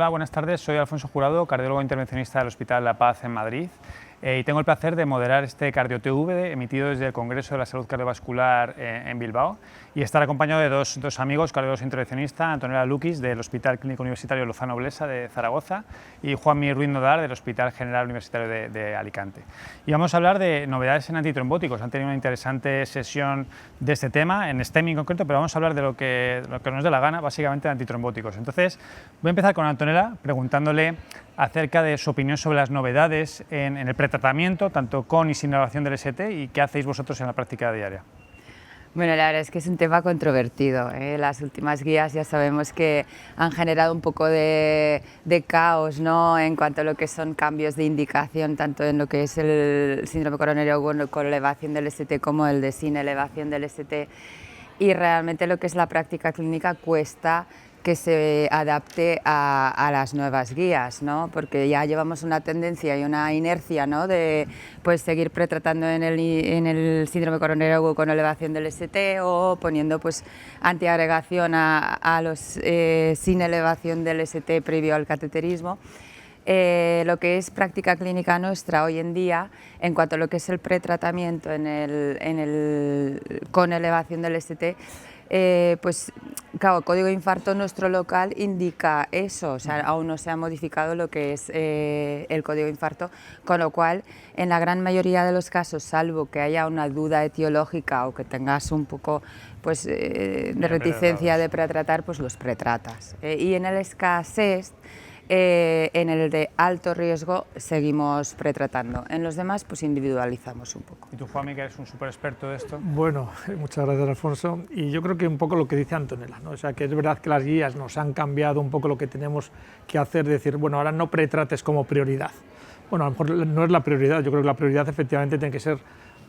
Hola, buenas tardes. Soy Alfonso Jurado, cardiólogo intervencionista del Hospital La Paz en Madrid. Y tengo el placer de moderar este Cardio TV emitido desde el Congreso de la Salud Cardiovascular en Bilbao y estar acompañado de dos amigos, cardiólogos intervencionistas, Antonella Luquis del Hospital Clínico Universitario Lozano Blesa de Zaragoza y Juanmi Ruiz Nodar del Hospital General Universitario de Alicante. Y vamos a hablar de novedades en antitrombóticos. Han tenido una interesante sesión de este tema, en STEMI en concreto, pero vamos a hablar de lo que nos dé la gana, básicamente de antitrombóticos. Entonces, voy a empezar con Antonella preguntándole acerca de su opinión sobre las novedades en el pretratamiento, tanto con y sin elevación del ST, y qué hacéis vosotros en la práctica diaria. Bueno, la verdad es que es un tema controvertido, ¿eh? Las últimas guías ya sabemos que han generado un poco de caos, ¿no?, en cuanto a lo que son cambios de indicación, tanto en lo que es el síndrome coronario agudo con elevación del ST como el de sin elevación del ST, y realmente lo que es la práctica clínica cuesta que se adapte a las nuevas guías, ¿no? Porque ya llevamos una tendencia y una inercia, ¿no?, de pues, seguir pretratando en el síndrome coronario agudo con elevación del ST o poniendo pues, antiagregación a los sin elevación del ST previo al cateterismo. Lo que es práctica clínica nuestra hoy en día, en cuanto a lo que es el pretratamiento con elevación del ST, pues claro, código de infarto nuestro local indica eso, o sea, aún no se ha modificado lo que es el código de infarto, con lo cual en la gran mayoría de los casos, salvo que haya una duda etiológica o que tengas un poco pues, de reticencia de pretratar, pues los pretratas. Y en el escasez, en el de alto riesgo seguimos pretratando, en los demás pues individualizamos un poco. ¿Y tú, Juanmi, que eres un súper experto de esto? Bueno, muchas gracias, Alfonso, y yo creo que un poco lo que dice Antonella, ¿no? O sea, que es verdad que las guías nos han cambiado un poco lo que tenemos que hacer, decir, bueno, ahora no pretrates como prioridad. Bueno, a lo mejor no es la prioridad, yo creo que la prioridad efectivamente tiene que ser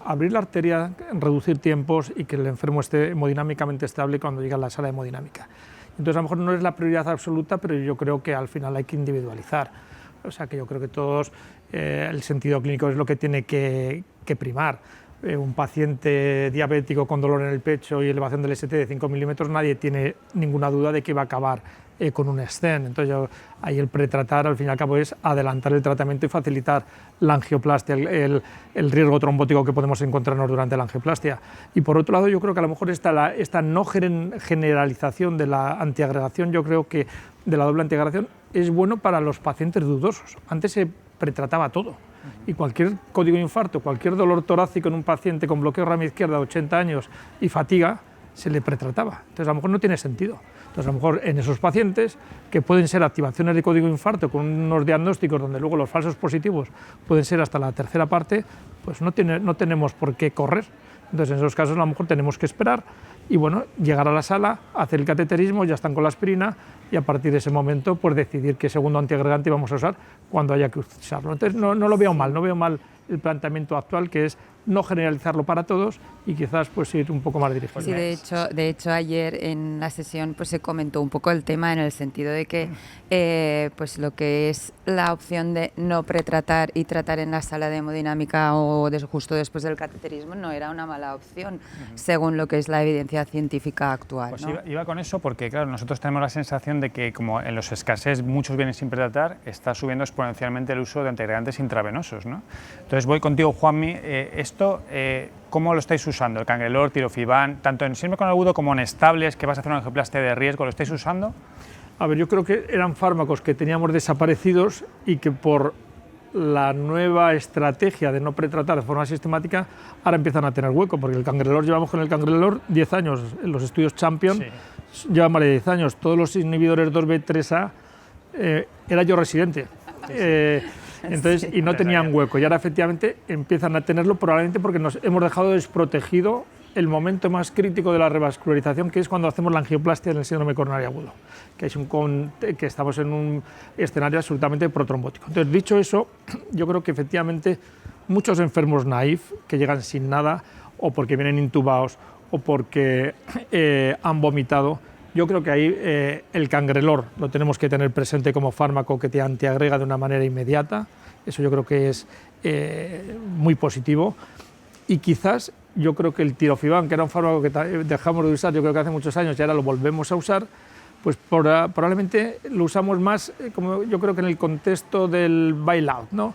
abrir la arteria, reducir tiempos y que el enfermo esté hemodinámicamente estable cuando llega a la sala de hemodinámica. Entonces, a lo mejor no es la prioridad absoluta, pero yo creo que al final hay que individualizar. O sea, que yo creo que todos, el sentido clínico es lo que tiene que primar. Un paciente diabético con dolor en el pecho y elevación del ST de 5 milímetros, nadie tiene ninguna duda de que va a acabar con un stent. Entonces, ahí el pretratar, al fin y al cabo, es adelantar el tratamiento y facilitar la angioplastia, el riesgo trombótico que podemos encontrarnos durante la angioplastia. Y por otro lado, yo creo que a lo mejor esta no generalización de la antiagregación, yo creo que de la doble antiagregación es bueno para los pacientes dudosos. Antes se pretrataba todo. Y cualquier código de infarto, cualquier dolor torácico en un paciente con bloqueo rama izquierda de 80 años y fatiga, se le pretrataba. Entonces, a lo mejor no tiene sentido. Entonces, a lo mejor en esos pacientes, que pueden ser activaciones de código de infarto con unos diagnósticos donde luego los falsos positivos pueden ser hasta la tercera parte, pues no tenemos por qué correr. Entonces, en esos casos, a lo mejor tenemos que esperar y, bueno, llegar a la sala, hacer el cateterismo, ya están con la aspirina y a partir de ese momento, pues decidir qué segundo antiagregante vamos a usar cuando haya que usarlo. Entonces, no lo veo mal, no veo mal el planteamiento actual, que es no generalizarlo para todos y quizás pues ir un poco más dirigido. Sí, de hecho ayer en la sesión pues se comentó un poco el tema en el sentido de que pues lo que es la opción de no pretratar y tratar en la sala de hemodinámica o justo después del cateterismo no era una mala opción, según lo que es la evidencia científica actual. Pues ¿no? iba con eso porque, claro, nosotros tenemos la sensación de que como en los escasez muchos vienen sin pretratar, está subiendo exponencialmente el uso de antiagregantes intravenosos, ¿no? Entonces voy contigo, Juanmi, ¿cómo lo estáis usando? El cangrelor, tirofiban, tanto en síndrome coronario agudo como en estables, que vas a hacer una angioplastia de riesgo, ¿lo estáis usando? A ver, yo creo que eran fármacos que teníamos desaparecidos y que por la nueva estrategia de no pretratar de forma sistemática ahora empiezan a tener hueco, porque el cangrelor, llevamos con el cangrelor 10 años, en los estudios Champion llevan más de 10 años, todos los inhibidores 2B3A era yo residente. Entonces, y no tenían hueco, y ahora efectivamente empiezan a tenerlo, probablemente porque nos hemos dejado desprotegido el momento más crítico de la revascularización, que es cuando hacemos la angioplastia en el síndrome coronario agudo, que estamos en un escenario absolutamente protrombótico. Entonces, dicho eso, yo creo que efectivamente muchos enfermos naif que llegan sin nada, o porque vienen intubados, o porque han vomitado, yo creo que ahí el cangrelor lo tenemos que tener presente como fármaco que te antiagrega de una manera inmediata. Eso yo creo que es muy positivo. Y quizás yo creo que el tirofiban, que era un fármaco que dejamos de usar, yo creo que hace muchos años y ahora lo volvemos a usar, pues probablemente lo usamos más, como yo creo que en el contexto del bailout, ¿no?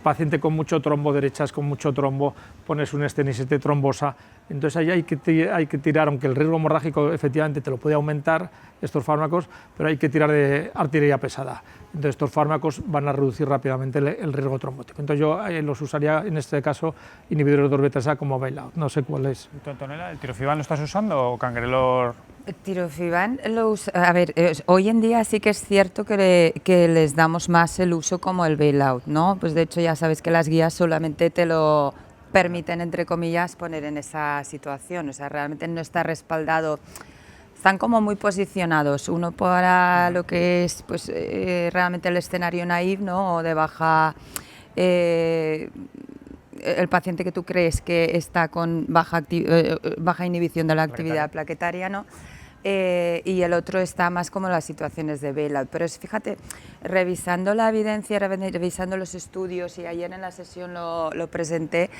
Paciente con mucho trombo, derechas con mucho trombo, pones un stent y se te trombosa. Entonces ahí hay que tirar, aunque el riesgo hemorrágico efectivamente te lo puede aumentar, estos fármacos, pero hay que tirar de artillería pesada. Entonces estos fármacos van a reducir rápidamente el riesgo trombótico. Entonces yo los usaría en este caso inhibidores de 2-beta como bailout. No sé cuál es. Antonella, ¿el tirofiban lo estás usando o Cangrelor? Tirofiban lo usa, a ver, hoy en día sí que es cierto que les damos más el uso como el bailout, ¿no? Pues de hecho ya sabes que las guías solamente te lo permiten, entre comillas, poner en esa situación, o sea, realmente no está respaldado. Están como muy posicionados, uno para lo que es pues, realmente el escenario naive, ¿no? O de baja, el paciente que tú crees que está con baja inhibición de la actividad plaquetaria, ¿no? Y el otro está más como las situaciones de bailout. Pero fíjate, revisando la evidencia, revisando los estudios, y ayer en la sesión lo presenté,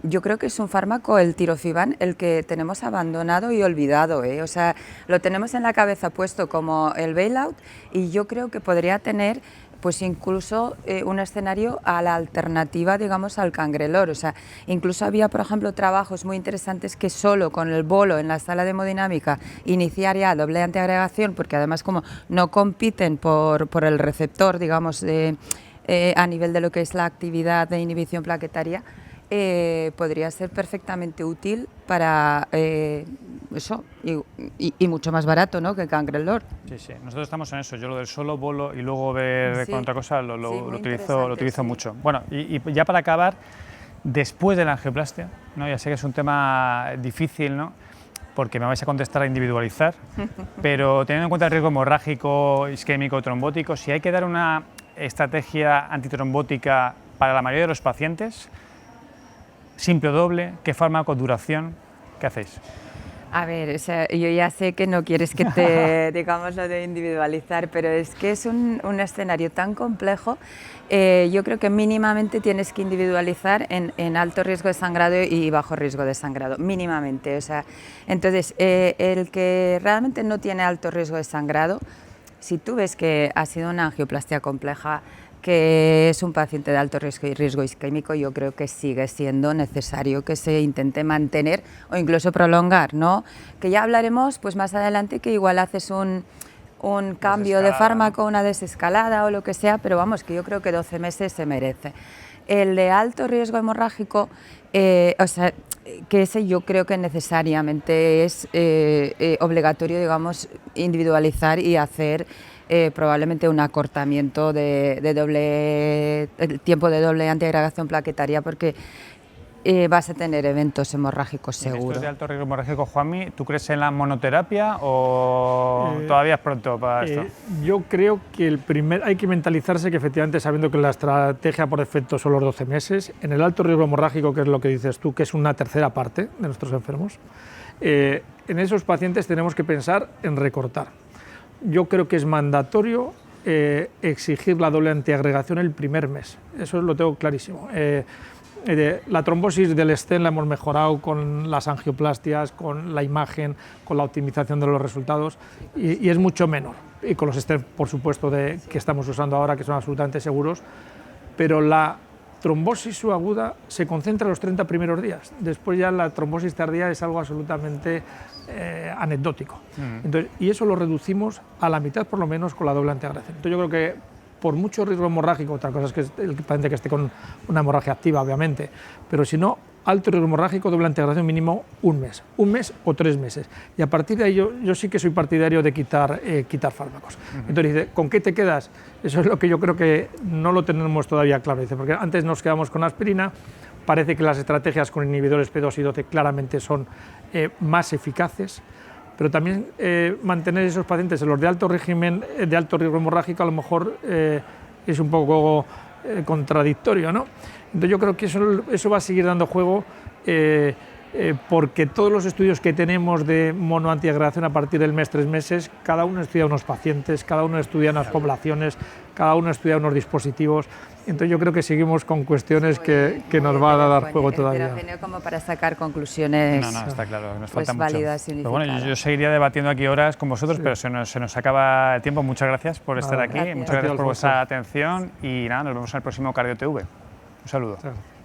yo creo que es un fármaco, el tirofiban, el que tenemos abandonado y olvidado, ¿eh? O sea, lo tenemos en la cabeza puesto como el bailout, y yo creo que podría tener pues incluso un escenario a la alternativa, digamos, al Cangrelor. O sea, incluso había, por ejemplo, trabajos muy interesantes que solo con el bolo en la sala de hemodinámica iniciaría doble antiagregación, porque además como no compiten por el receptor, digamos, a nivel de lo que es la actividad de inhibición plaquetaria, podría ser perfectamente útil para eso, y mucho más barato, ¿no?, que el Cangrelor. Sí, sí, nosotros estamos en eso. Yo lo del solo bolo y luego ver con otra cosa lo utilizo mucho. Bueno, y ya para acabar, después de la angioplastia, ¿no? Ya sé que es un tema difícil, ¿no?, porque me vais a contestar a individualizar, pero teniendo en cuenta el riesgo hemorrágico, isquémico, trombótico, si hay que dar una estrategia antitrombótica para la mayoría de los pacientes, simple o doble, ¿qué fármaco, duración, qué hacéis? A ver, o sea, yo ya sé que no quieres que te digamos lo de individualizar, pero es que es un escenario tan complejo. Yo creo que mínimamente tienes que individualizar en alto riesgo de sangrado y bajo riesgo de sangrado, mínimamente. O sea, entonces, el que realmente no tiene alto riesgo de sangrado, si tú ves que ha sido una angioplastia compleja, que es un paciente de alto riesgo y riesgo isquémico, yo creo que sigue siendo necesario que se intente mantener o incluso prolongar, ¿no? Que ya hablaremos pues más adelante, que igual haces un cambio de fármaco, una desescalada o lo que sea, pero vamos, que yo creo que 12 meses se merece. El de alto riesgo hemorrágico, o sea, que ese yo creo que necesariamente es obligatorio, digamos, individualizar y hacer probablemente un acortamiento el tiempo de doble antiagregación plaquetaria, porque vas a tener eventos hemorrágicos seguro. ¿Esto de alto riesgo hemorrágico, Juanmi, tú crees en la monoterapia o todavía es pronto para esto? Yo creo que hay que mentalizarse que efectivamente, sabiendo que la estrategia por defecto son los 12 meses, en el alto riesgo hemorrágico, que es lo que dices tú, que es una tercera parte de nuestros enfermos, en esos pacientes tenemos que pensar en recortar. Yo creo que es mandatorio exigir la doble antiagregación el primer mes, eso lo tengo clarísimo. La trombosis del stent la hemos mejorado con las angioplastias, con la imagen, con la optimización de los resultados, y es mucho menor. Y con los stents, por supuesto, que estamos usando ahora, que son absolutamente seguros, pero la trombosis subaguda se concentra en los 30 primeros días. Después ya la trombosis tardía es algo absolutamente anecdótico. Entonces, y eso lo reducimos a la mitad por lo menos con la doble antiagregación. Entonces yo creo que por mucho riesgo hemorrágico, otra cosa es que el paciente que esté con una hemorragia activa, obviamente, pero si no, alto riesgo hemorrágico, doble antiagregación mínimo un mes o 3 meses. Y a partir de ahí yo sí que soy partidario de quitar fármacos. Entonces dice, ¿con qué te quedas? Eso es lo que yo creo que no lo tenemos todavía claro. Dice, porque antes nos quedamos con aspirina, parece que las estrategias con inhibidores P2 y 12 claramente son más eficaces, pero también mantener esos pacientes en los de alto régimen, de alto riesgo hemorrágico, a lo mejor es un poco contradictorio, ¿no? Entonces yo creo que eso va a seguir dando juego porque todos los estudios que tenemos de monoantiagregación a partir del mes 3 meses, cada uno estudia unos pacientes, cada uno estudia unas poblaciones, cada uno estudia unos dispositivos. Entonces yo creo que seguimos con cuestiones que nos va a dar juego todavía. Heterogéneo como para sacar conclusiones. No, está claro, nos pues falta mucho. válidas y Pero bueno, unificadas. yo seguiría debatiendo aquí horas con vosotros, pero se nos acaba el tiempo. Muchas gracias por estar aquí, gracias. muchas gracias por Alfonso. vuestra atención y nada, nos vemos en el próximo Cardio TV. Un saludo. Claro.